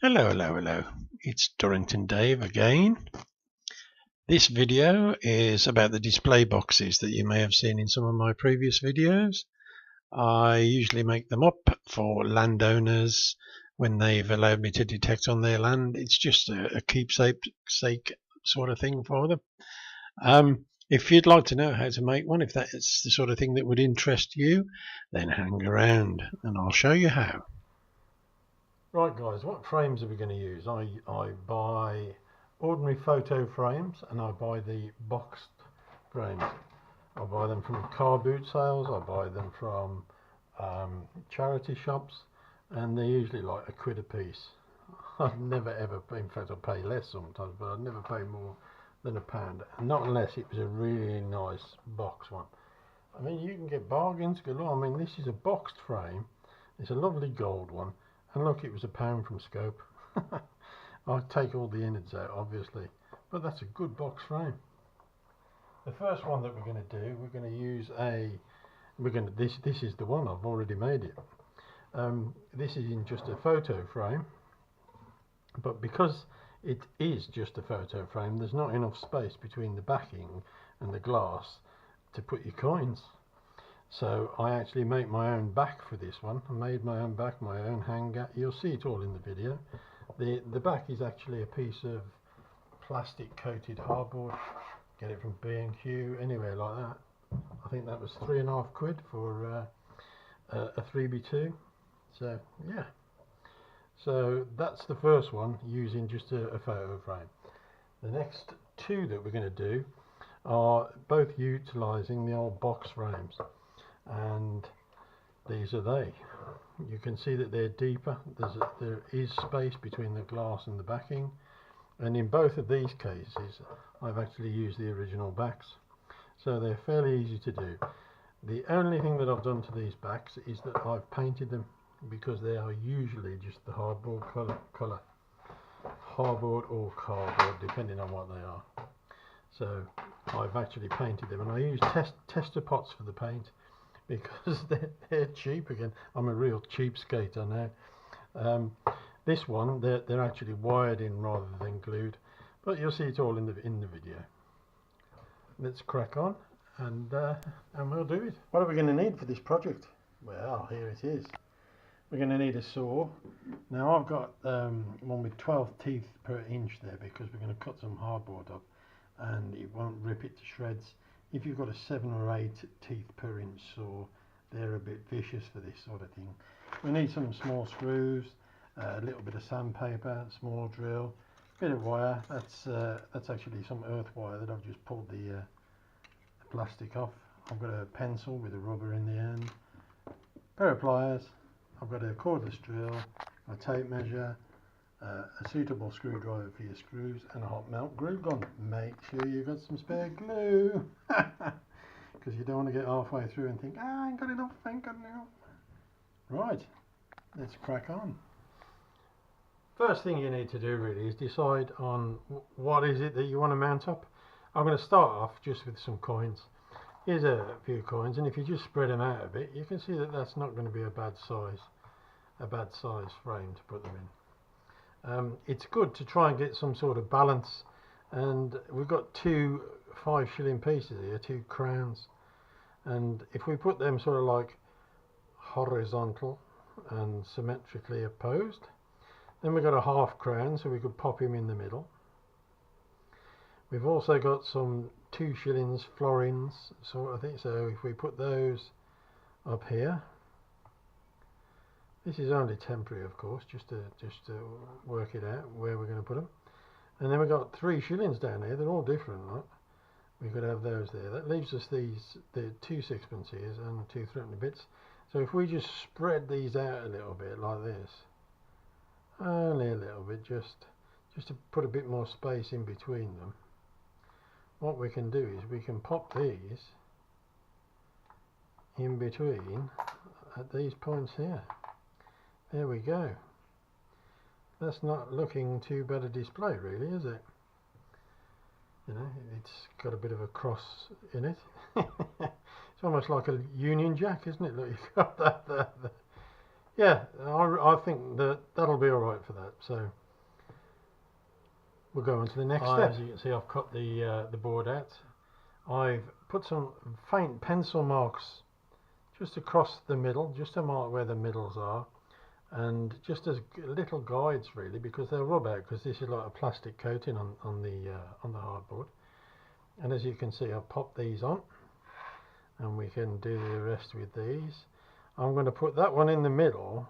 Hello, hello, hello. It's Dorrington Dave again. This video is about the display boxes that you may have seen in some of my previous videos. I usually make them up for landowners when they've allowed me to detect on their land. It's just a keepsake sort of thing for them. If you'd like to know how to make one, if that's the sort of thing that would interest you, then hang around and I'll show you how. Right guys, what frames are we going to use? I buy ordinary photo frames and I buy the boxed frames. I buy them from car boot sales, I buy them from charity shops, and they're usually like £1 a piece. I've never ever, in fact I pay less sometimes, but I'd never pay more than £1, not unless it was a really nice box one. I mean, you can get bargains galore. I mean, this is a boxed frame, it's a lovely gold one. And look, it was £1 from Scope. I'll take all the innards out, obviously, but that's a good box frame. The first one that we're going to do, we're going to use this is the one, I've already made it. This is in just a photo frame, but because it is just a photo frame, there's not enough space between the backing and the glass to put your coins. So I actually make my own back for this one. I made my own back, my own hanger. You'll see it all in the video. The back is actually a piece of plastic coated hardboard. Get it from B&Q, anywhere like that. I think that was £3.50 for a 3x2. So yeah. So that's the first one, using just a photo frame. The next two that we're going to do are both utilising the old box frames. And these are they. You can see that they're deeper. There is space between the glass and the backing, and in both of these cases I've actually used the original backs, so they're fairly easy to do. The only thing that I've done to these backs is that I've painted them, because they are usually just the hardboard colour, hardboard or cardboard depending on what they are. So I've actually painted them, and I use tester pots for the paint, because they're cheap again. I'm a real cheapskate, I know. This one, they're actually wired in rather than glued, but you'll see it all in the video. Let's crack on, and we'll do it. What are we going to need for this project? Well, here it is. We're going to need a saw. Now I've got one with 12 teeth per inch there, because we're going to cut some hardboard up and it won't rip it to shreds. If you've got a 7 or 8 teeth per inch saw, they're a bit vicious for this sort of thing. We need some small screws, a little bit of sandpaper, a small drill, a bit of wire. That's actually some earth wire that I've just pulled the plastic off. I've got a pencil with a rubber in the end, a pair of pliers, I've got a cordless drill, a tape measure, a suitable screwdriver for your screws, and a hot melt glue gun. Make sure you've got some spare glue, because you don't want to get halfway through and think, I ain't got enough, I ain't got enough. Right, let's crack on. First thing you need to do really is decide on what is it that you want to mount up. I'm going to start off just with some coins. Here's a few coins, and if you just spread them out a bit, you can see that that's not going to be a bad size frame to put them in. It's good to try and get some sort of balance, and we've got two 5-shilling pieces here, 2 crowns, and if we put them sort of like horizontal and symmetrically opposed, then we've got a half crown, so we could pop him in the middle. We've also got some 2 shillings florins sort of thing, so if we put those up here, this is only temporary, of course, just to work it out where we're going to put them. And then we've got 3 shillings down here. They're all different, right? We could have those there. That leaves us the 2 sixpences and 2 threepenny bits. So if we just spread these out a little bit like this, only a little bit, just to put a bit more space in between them, what we can do is we can pop these in between at these points here. There we go. That's not looking too bad a display really, is it? You know, it's got a bit of a cross in it. It's almost like a Union Jack, isn't it? Look, you've got that there. yeah, I think that'll be alright for that. So we'll go on to the next step. As you can see, I've cut the board out. I've put some faint pencil marks just across the middle, just to mark where the middles are, and just as little guides really, because they'll rub out, because this is like a plastic coating on the hardboard. And as you can see, I've popped these on, and we can do the rest with these. I'm going to put that one in the middle.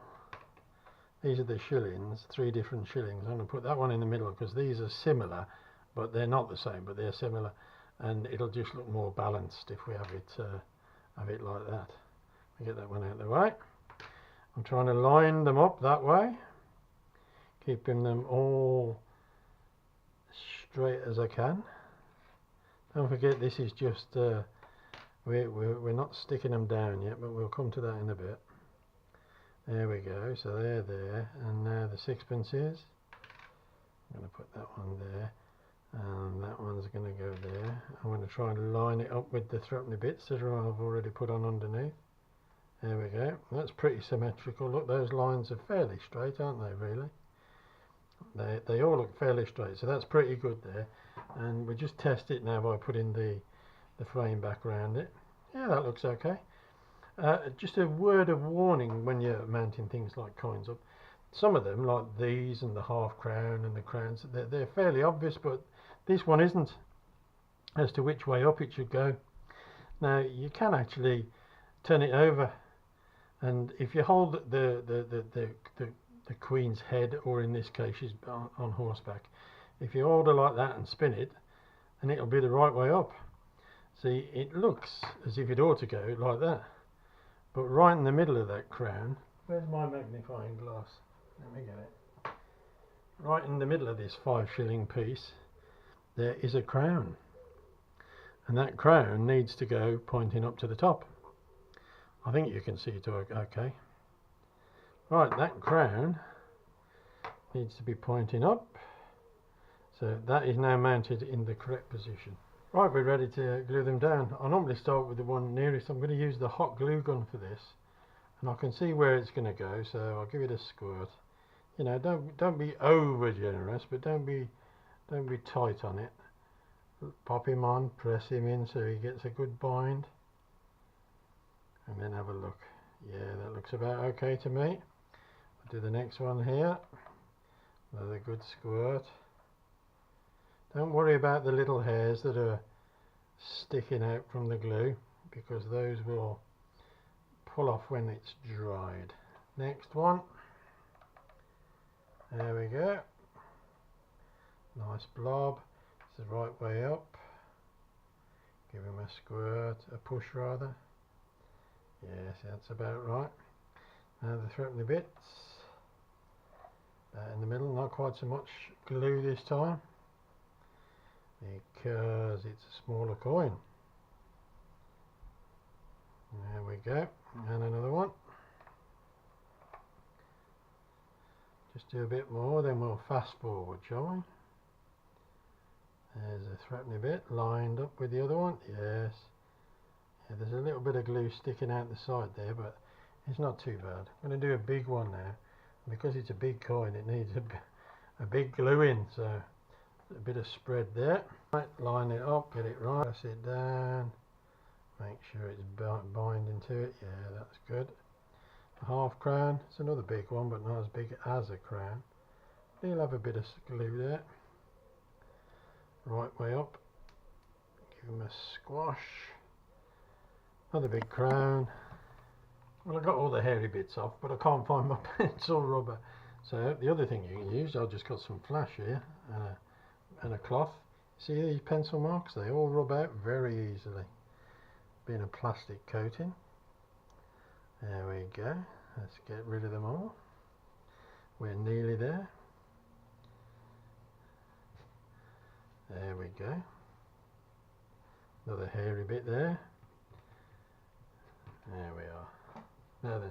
These are the shillings, 3 different shillings. I'm going to put that one in the middle because these are similar, but they're not the same, but they're similar, and it'll just look more balanced if we have it like that. I'll get that one out of the way. I'm trying to line them up that way, keeping them all straight as I can. Don't forget, this is just we're not sticking them down yet, but we'll come to that in a bit. There we go, so they're there, and now the sixpences. I'm going to put that one there, and that one's going to go there. I'm going to try and line it up with the threepenny bits that I've already put on underneath. There we go, that's pretty symmetrical. Look, those lines are fairly straight, aren't they, really? They all look fairly straight, so that's pretty good there. And we just test it now by putting the frame back around it. Yeah, that looks okay. Just a word of warning when you're mounting things like coins up. Some of them, like these and the half crown and the crowns, they're fairly obvious, but this one isn't, as to which way up it should go. Now, you can actually turn it over, and if you hold the queen's head, or in this case she's on horseback, if you hold her like that and spin it, and it'll be the right way up. See, it looks as if it ought to go like that, but right in the middle of that crown, where's my magnifying glass? Let me get it. Right in the middle of this 5 shilling piece, there is a crown, and that crown needs to go pointing up to the top. I think you can see it okay. Right, that crown needs to be pointing up, so that is now mounted in the correct position. Right, we're ready to glue them down. I normally start with the one nearest. I'm going to use the hot glue gun for this, and I can see where it's going to go, so I'll give it a squirt. You know, don't be over generous, but don't be tight on it. Pop him on, press him in so he gets a good bind, and then have a look. Yeah, that looks about okay to me. I'll do the next one here. Another good squirt. Don't worry about the little hairs that are sticking out from the glue, because those will pull off when it's dried. Next one. There we go. Nice blob. It's the right way up. Give him a squirt, a push rather. Yes, that's about right. Now the threepenny bits. In the middle, not quite so much glue this time, because it's a smaller coin. There we go, and another one. Just do a bit more, then we'll fast forward, shall we? There's a threepenny bit lined up with the other one. Yes. Yeah, there's a little bit of glue sticking out the side there, but it's not too bad. I'm going to do a big one now. Because it's a big coin, it needs a big glue in, so a bit of spread there. Right, line it up, get it right, press it down, make sure it's binding to it. Yeah, that's good. A half crown, it's another big one, but not as big as a crown. You'll have a bit of glue there. Right way up, give him a squash. Another big crown. Well, I got all the hairy bits off, but I can't find my pencil rubber. So the other thing you can use, I've just got some flash here and a cloth. See these pencil marks? They all rub out very easily, being a plastic coating. There we go. Let's get rid of them all. We're nearly there. There we go. Another hairy bit there. There we are. Now then,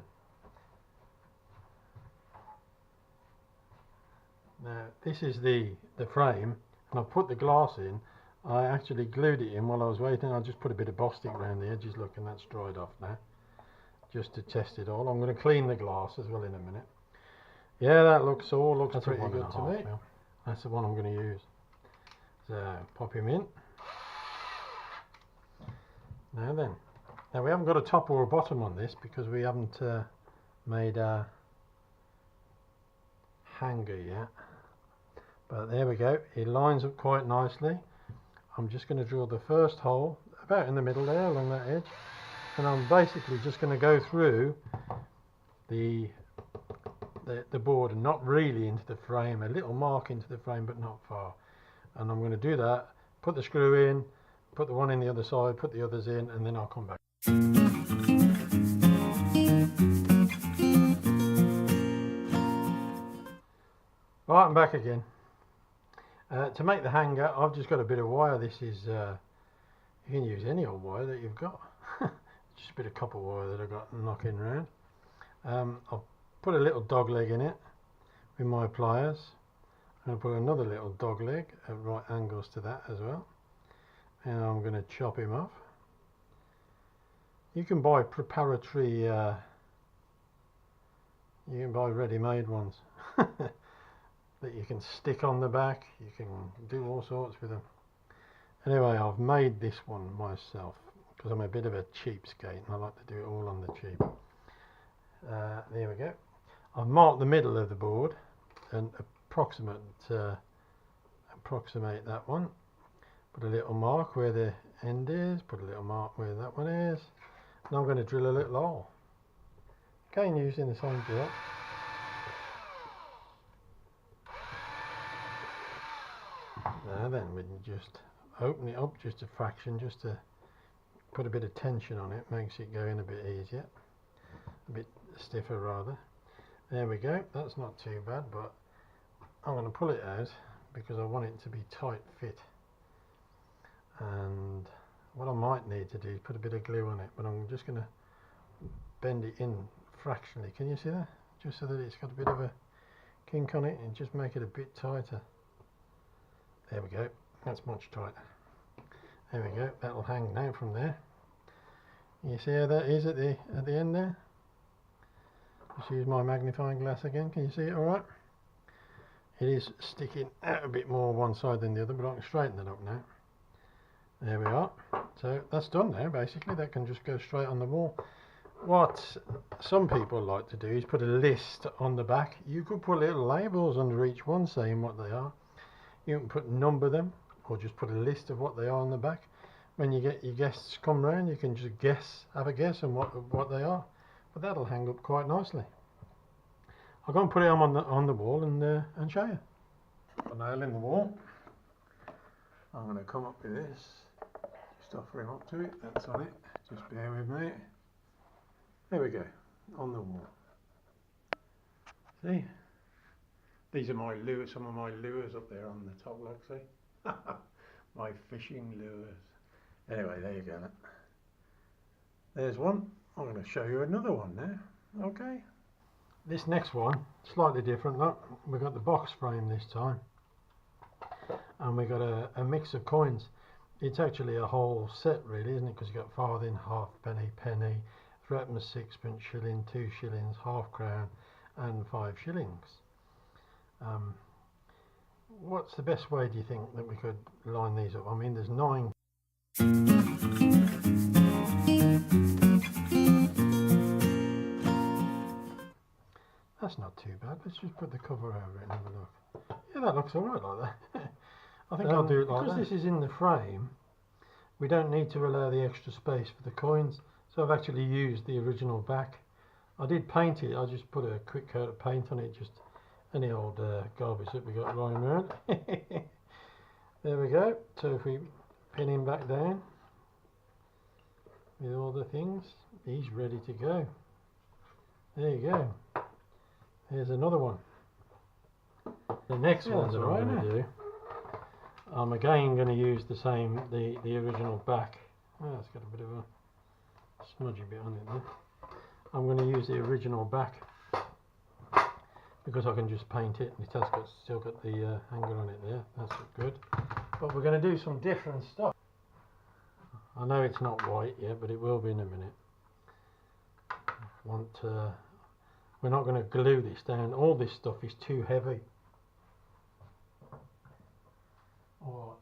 now this is the frame, and I've put the glass in. I actually glued it in while I was waiting. I just put a bit of Bostik around the edges, look, and that's dried off now. just to test it all. I'm going to clean the glass as well in a minute. Yeah, that looks pretty good to me. That's the one I'm going to use. So pop him in. Now then, now we haven't got a top or a bottom on this because we haven't made a hanger yet. But there we go, it lines up quite nicely. I'm just going to drill the first hole about in the middle there along that edge, and I'm basically just going to go through the board and not really into the frame, a little mark into the frame but not far. And I'm going to do that, put the screw in, put the one in the other side, put the others in, and then I'll come back. Right, I'm back again. To make the hanger, I've just got a bit of wire. This is, you can use any old wire that you've got. Just a bit of copper wire that I've got knocking around. I'll put a little dog leg in it with my pliers. I'm going to put another little dog leg at right angles to that as well. And I'm going to chop him off. You can buy preparatory, you can buy ready-made ones that you can stick on the back. You can do all sorts with them. Anyway, I've made this one myself because I'm a bit of a cheapskate and I like to do it all on the cheap. There we go. I've marked the middle of the board and approximate that one. Put a little mark where the end is, put a little mark where that one is. Now I'm going to drill a little hole. Again using the same drill. Now then, we can just open it up just a fraction, just to put a bit of tension on it, makes it go in a bit easier, a bit stiffer rather. There we go, that's not too bad, but I'm going to pull it out because I want it to be tight fit. And what I might need to do is put a bit of glue on it, but I'm just going to bend it in fractionally. Can you see that? Just so that it's got a bit of a kink on it and just make it a bit tighter. There we go, that's much tighter. There we go, that'll hang now from there. You see how that is at the end there? Just use my magnifying glass again, can you see it alright? It is sticking out a bit more one side than the other, but I can straighten that up now. There we are. So that's done now basically, that can just go straight on the wall. What some people like to do is put a list on the back. You could put little labels under each one saying what they are. You can number them or just put a list of what they are on the back. When you get your guests come round, you can just have a guess on what they are. But that'll hang up quite nicely. I'll go and put it on the wall and show you. Put a nail in the wall. I'm going to come up with this. Just offer him up to it. That's on it. Just bear with me. There we go. On the wall. See? These are my lures, some of my lures up there on the top, like see? My fishing lures. Anyway, there you go. There's one. I'm going to show you another one now. Okay. This next one, slightly different. Look, we've got the box frame this time. And we've got a mix of coins. It's actually a whole set really, isn't it? Because you've got farthing, halfpenny, penny, threepenny, sixpence, shilling, 2 shillings, half crown and 5 shillings. What's the best way, do you think, that we could line these up? I mean, there's 9. That's not too bad. Let's just put the cover over it and have a look. Yeah, that looks alright like that. I think I'll do it like that. Because this is in the frame, we don't need to allow the extra space for the coins. So I've actually used the original back. I did paint it. I just put a quick coat of paint on it, just any old garbage that we got lying around. There we go. So if we pin him back down with all the things, he's ready to go. There you go. Here's another one. The next one that I'm going to do, I'm again going to use the same, the original back. Oh, it's got a bit of a smudgy bit on it there. I'm going to use the original back because I can just paint it and it has still got the hanger on it there. That's good. But we're going to do some different stuff. I know it's not white yet, but it will be in a minute. want to, we're not going to glue this down. All this stuff is too heavy, or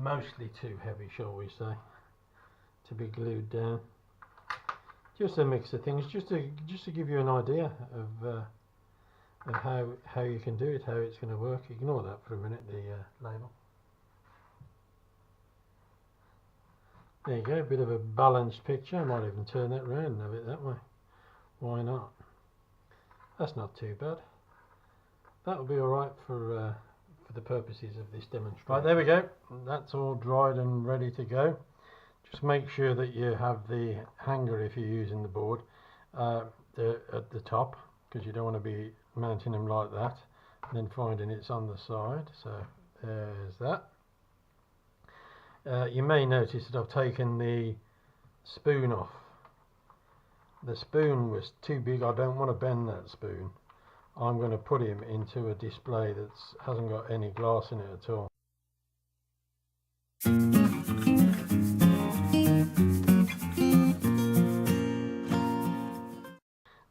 mostly too heavy, shall we say, to be glued down. Just a mix of things, just to give you an idea of how you can do it, how it's going to work. Ignore that for a minute, the label. There you go, a bit of a balanced picture. I might even turn that round and have it that way. Why not? That's not too bad. That'll be alright for the purposes of this demonstration. Right, there we go. That's all dried and ready to go. Just make sure that you have the hanger, if you're using the board, at the top, because you don't want to be mounting them like that and then finding it's on the side. So there's that. You may notice that I've taken the spoon off. The spoon was too big. I don't want to bend that spoon. I'm going to put him into a display that hasn't got any glass in it at all.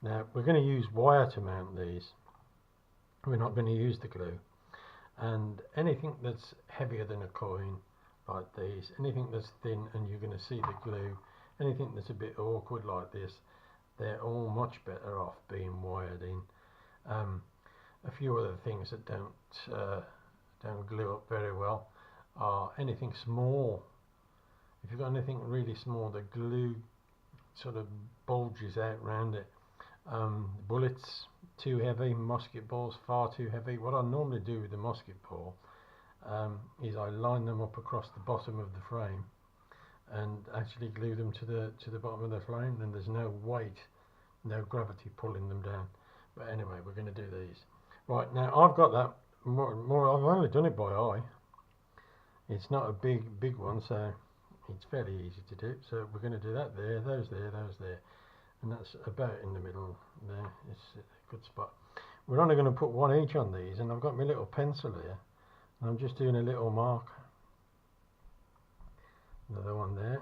Now we're going to use wire to mount these. We're not going to use the glue. And anything that's heavier than a coin, like these, anything that's thin and you're going to see the glue, anything that's a bit awkward like this, they're all much better off being wired in. A few other things that don't glue up very well are anything small. If you've got anything really small, the glue sort of bulges out around it. Bullets, too heavy. Musket balls, far too heavy. What I normally do with the musket ball is I line them up across the bottom of the frame and actually glue them to the bottom of the frame, and there's no weight, no gravity pulling them down. But anyway, we're going to do these. Right, now I've got that more I've only done it by eye. It's not a big one, so it's fairly easy to do. So we're going to do that there, those there, and that's about in the middle there. It's a good spot. We're only going to put one each on these, and I've got my little pencil here. I'm just doing a little mark. Another one there.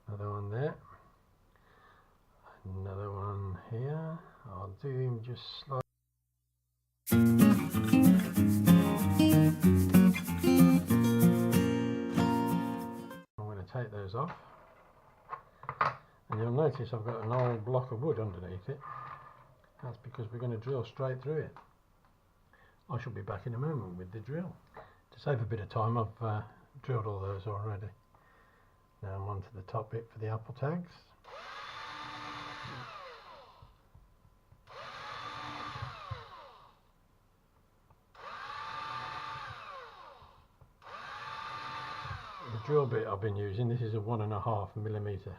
Another one there. Another one here. I'll do him just slightly. I'm going to take those off. And you'll notice I've got an old block of wood underneath it. That's because we're going to drill straight through it. I shall be back in a moment with the drill. To save a bit of time, I've drilled all those already. Now I'm on to the top bit for the apple tags. The drill bit I've been using, this is a 1.5mm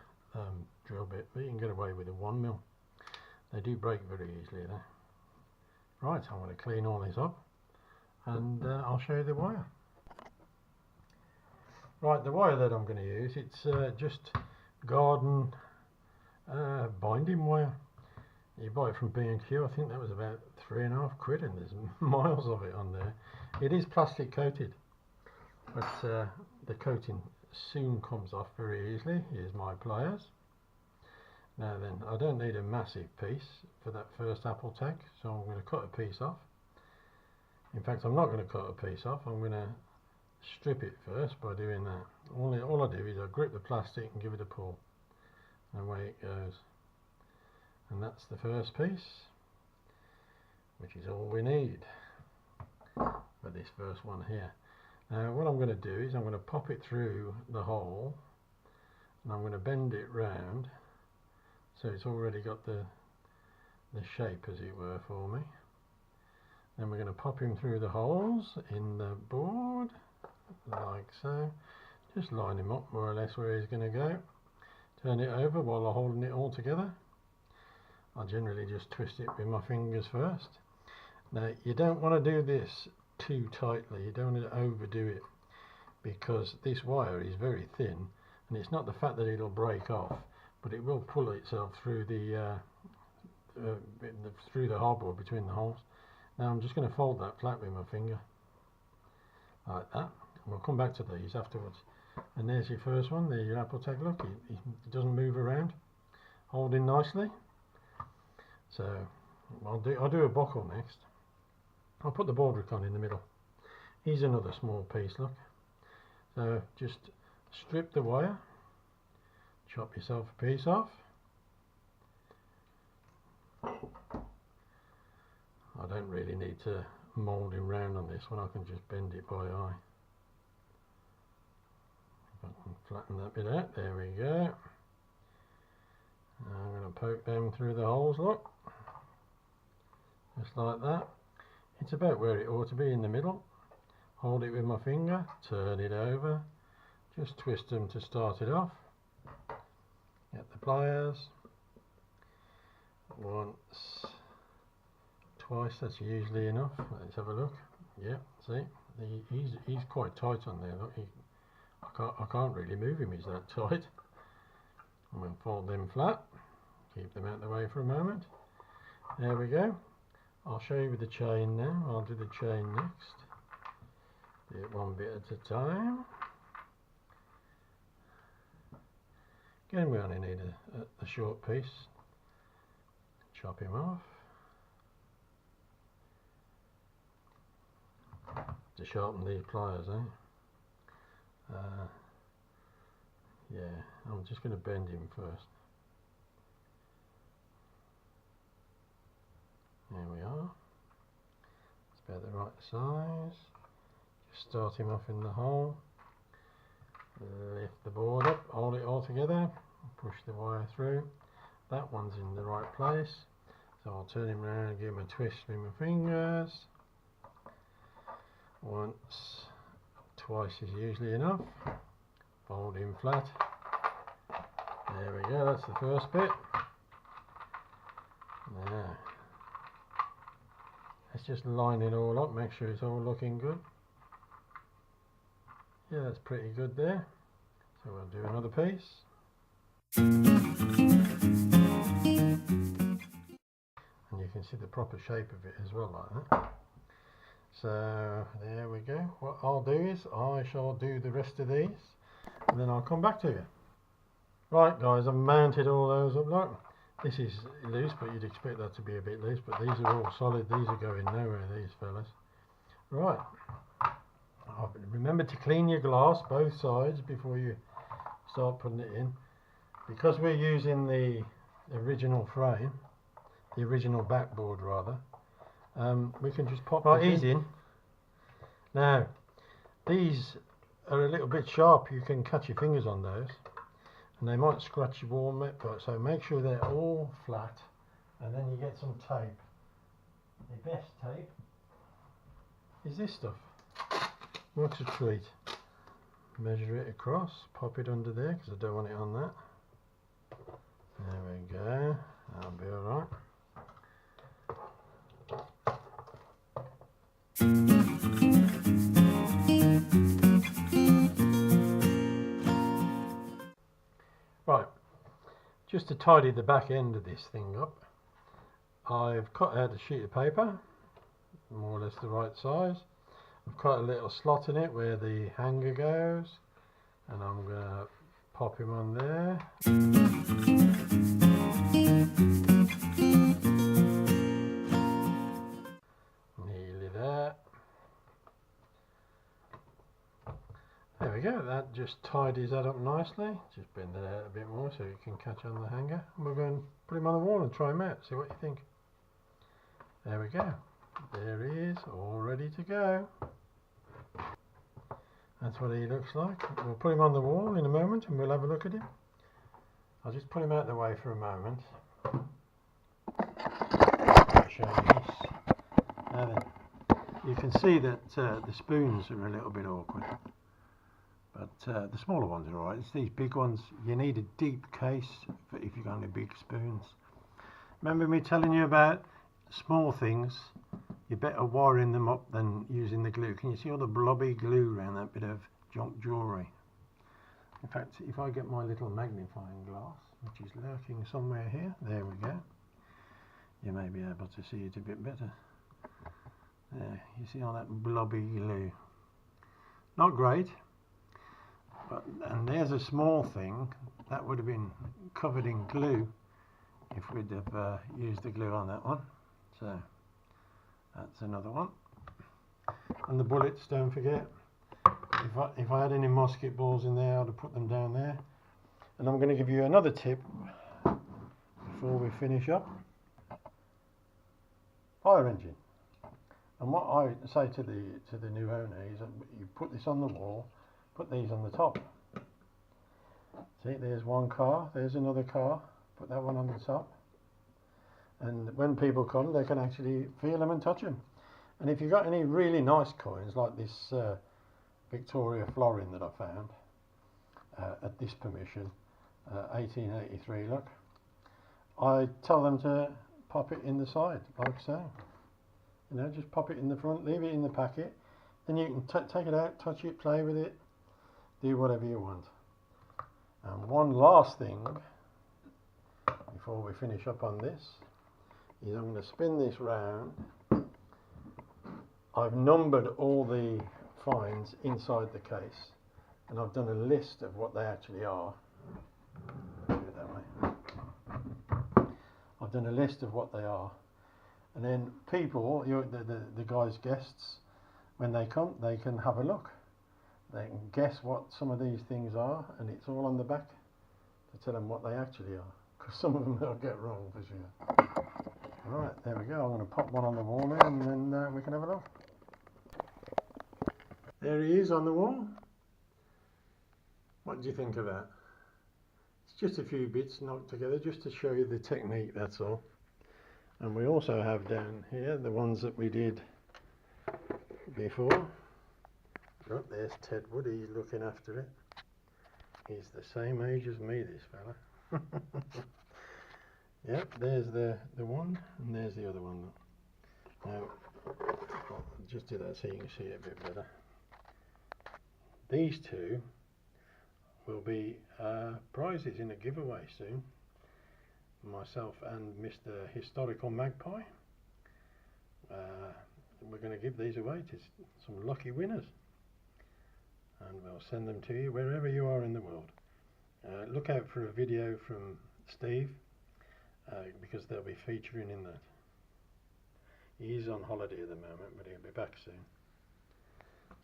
drill bit, but you can get away with a 1mm. They do break very easily though. Right, I'm going to clean all this up and I'll show you the wire. Right, the wire that I'm going to use, it's just garden binding wire. You buy it from B&Q. I think that was about £3.50 and there's miles of it on there. It is plastic coated, but the coating soon comes off very easily. Here's my pliers. Now then, I don't need a massive piece for that first apple tag, so I'm going to cut a piece off. In fact, I'm not going to cut a piece off. I'm going to strip it first by doing that. All I do is I grip the plastic and give it a pull, and away it goes. And that's the first piece, which is all we need for this first one here. Now what I'm going to do is I'm going to pop it through the hole, and I'm going to bend it round so it's already got the shape, as it were, for me. Then we're going to pop him through the holes in the board like so. Just line him up more or less where he's going to go. Turn it over while I'm holding it all together. I generally just twist it with my fingers first. Now you don't want to do this too tightly, you don't want to overdo it, because this wire is very thin, and it's not the fact that it'll break off, but it will pull itself through through the hardboard between the holes. Now I'm just going to fold that flat with my finger like that, and we'll come back to these afterwards. And there's your first one. There's your apple tag. Look, it doesn't move around. holding nicely. So I'll do a buckle next. I'll put the boardwick on in the middle. Here's another small piece, look. So just strip the wire, chop yourself a piece off. I don't really need to mould him round on this one, I can just bend it by eye. If I can flatten that bit out, there we go. Now I'm going to poke them through the holes, look. Just like that. It's about where it ought to be in the middle. Hold it with my finger, turn it over, just twist them to start it off. Get the pliers. Once, twice, that's usually enough. Let's have a look. Yeah, see, he's quite tight on there. Look, I can't really move him, he's that tight. I'm going to fold them flat, keep them out of the way for a moment. There we go. I'll show you with the chain now. I'll do the chain next. Do it one bit at a time. Again, we only need a short piece. Chop him off. To sharpen these pliers, eh? Yeah, I'm just going to bend him first. There we are. It's about the right size. Just start him off in the hole. Lift the board up, hold it all together, push the wire through. That one's in the right place. So I'll turn him around and give him a twist with my fingers. Once, twice is usually enough. Fold him flat. There we go, that's the first bit. Now, let's just line it all up, make sure it's all looking good. Yeah, that's pretty good there. So we'll do another piece. And you can see the proper shape of it as well, like that. So there we go. What I'll do is I shall do the rest of these and then I'll come back to you. Right guys, I've mounted all those up. Look, this is loose, but you'd expect that to be a bit loose, but these are all solid. These are going nowhere, these fellas. Right. Remember to clean your glass both sides before you start putting it in. Because we're using the original frame, the original backboard rather, we can just pop these in. Now, these are a little bit sharp, you can cut your fingers on those, and they might scratch your wall, so make sure they're all flat, and then you get some tape. The best tape is this stuff. Works a treat. Measure it across, pop it under there because I don't want it on that. There we go, that'll be alright. Right, just to tidy the back end of this thing up, I've cut out a sheet of paper, more or less the right size. I've cut a little slot in it where the hanger goes, and I'm going to pop him on there. Nearly there. There we go, that just tidies that up nicely. Just bend it out a bit more so it can catch on the hanger. And we're going to put him on the wall and try him out, see what you think. There we go. There he is, all ready to go. That's what he looks like. We'll put him on the wall in a moment and we'll have a look at him. I'll just put him out of the way for a moment. I'll show you this. Now then, you can see that the spoons are a little bit awkward. But the smaller ones are alright. It's these big ones, you need a deep case for if you've got any big spoons. Remember me telling you about small things? You're better wiring them up than using the glue. Can you see all the blobby glue around that bit of junk jewellery? In fact, if I get my little magnifying glass, which is lurking somewhere here, there we go. You may be able to see it a bit better. There, you see all that blobby glue. Not great, but, and there's a small thing that would have been covered in glue if we'd have used the glue on that one. So that's another one. And the bullets, don't forget. If I had any musket balls in there, I'd have put them down there. And I'm going to give you another tip before we finish up. Fire engine. And what I say to the new owner is that you put this on the wall, put these on the top. See, there's one car, there's another car, put that one on the top. And when people come, they can actually feel them and touch them. And if you've got any really nice coins, like this Victoria florin that I found at this permission, 1883, look, I tell them to pop it in the side, like so. You know, just pop it in the front, leave it in the packet, then you can take it out, touch it, play with it, do whatever you want. And one last thing before we finish up on this is I'm going to spin this round. I've numbered all the finds inside the case, and I've done a list of what they actually are. Do it that way. I've done a list of what they are, and then people, the guys' guests, when they come, they can have a look. They can guess what some of these things are, and it's all on the back to tell them what they actually are, because some of them they'll get wrong for sure. Alright, there we go. I'm going to pop one on the wall now, and then we can have a look. There he is on the wall. What do you think of that? It's just a few bits knocked together just to show you the technique, that's all. And we also have down here the ones that we did before. Oh, there's Ted Wood, he's looking after it. He's the same age as me, this fella. Yep, there's the one, and there's the other one. Now, I'll just do that so you can see it a bit better. These two will be prizes in a giveaway soon. Myself and Mr. Historical Magpie. We're going to give these away to some lucky winners. And we'll send them to you wherever you are in the world. Look out for a video from Steve, because they'll be featuring in that. He's on holiday at the moment, but he'll be back soon.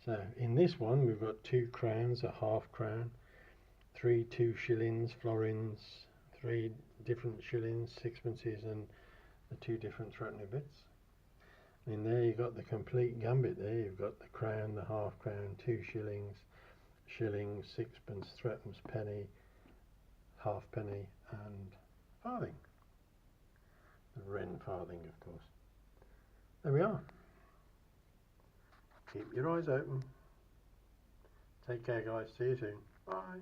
So in this one we've got 2 crowns, a half crown, 3 2 shillings, florins, 3 different shillings, sixpences, and the 2 different threepenny bits. In there you've got the complete gambit there. You've got the crown, the half crown, 2 shillings, shilling, sixpence, threepence, penny, halfpenny, and farthing. The Wren farthing, of course. There we are. Keep your eyes open. Take care, guys. See you soon. Bye.